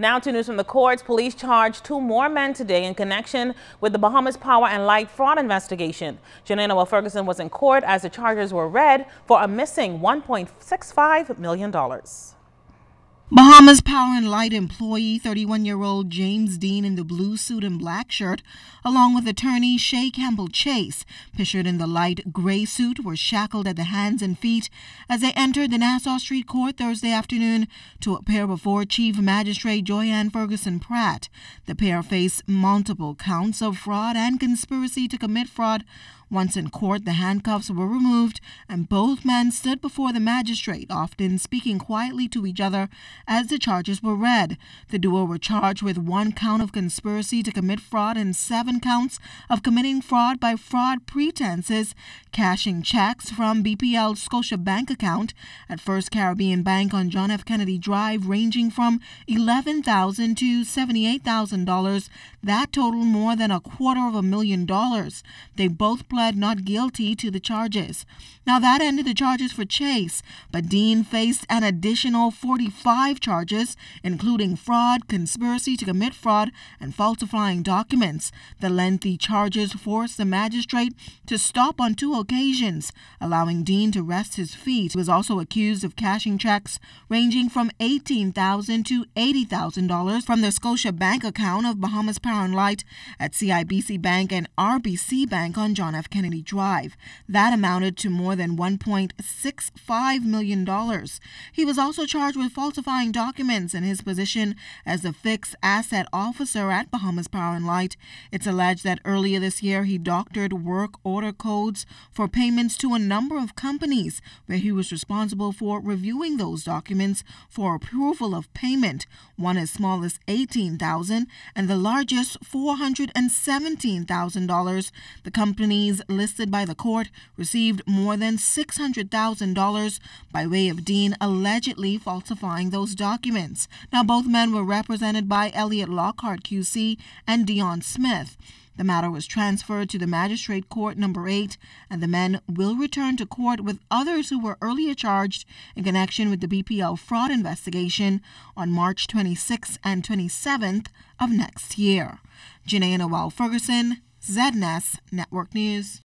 Now to news from the courts. Police charged 2 more men today in connection with the Bahamas Power and Light fraud investigation. Janina Ferguson was in court as the charges were read for a missing $1.65 million. Bahamas Power and Light employee 31-year-old James Dean in the blue suit and black shirt, along with attorney Shay Campbell Chase, pictured in the light gray suit, were shackled at the hands and feet as they entered the Nassau Street Court Thursday afternoon to appear before Chief Magistrate Joyanne Ferguson Pratt. The pair face multiple counts of fraud and conspiracy to commit fraud. Once in court, the handcuffs were removed and both men stood before the magistrate, often speaking quietly to each other as the charges were read. The duo were charged with 1 count of conspiracy to commit fraud and 7 counts of committing fraud by fraud pretenses, cashing checks from B.P.L Scotia bank account at First Caribbean Bank on John F. Kennedy Drive, ranging from $11,000 to $78,000. That totaled more than $250,000. They both pled not guilty to the charges. Now that ended the charges for Chase, but Dean faced an additional 45 charges, including fraud, conspiracy to commit fraud, and falsifying documents. The lengthy charges forced the magistrate to stop on 2 occasions, allowing Dean to rest his feet. He was also accused of cashing checks ranging from $18,000 to $80,000 from the Scotia bank account of Bahamas Power and Light at CIBC Bank and RBC Bank on John F. Kennedy Drive. That amounted to more than $1.65 million. He was also charged with falsifying documents in his position as the fixed asset officer at Bahamas Power and Light. It's alleged that earlier this year he doctored work order codes for payments to a number of companies, where he was responsible for reviewing those documents for approval of payment, one as small as $18,000 and the largest $417,000. The companies listed by the court received more than $600,000 by way of Dean allegedly falsifying those documents. Now, both men were represented by Elliot Lockhart QC and Dion Smith. The matter was transferred to the Magistrate Court Number 8, and the men will return to court with others who were earlier charged in connection with the B.P.L fraud investigation on March 26th and 27th of next year. Janina Ferguson, ZNS Network News.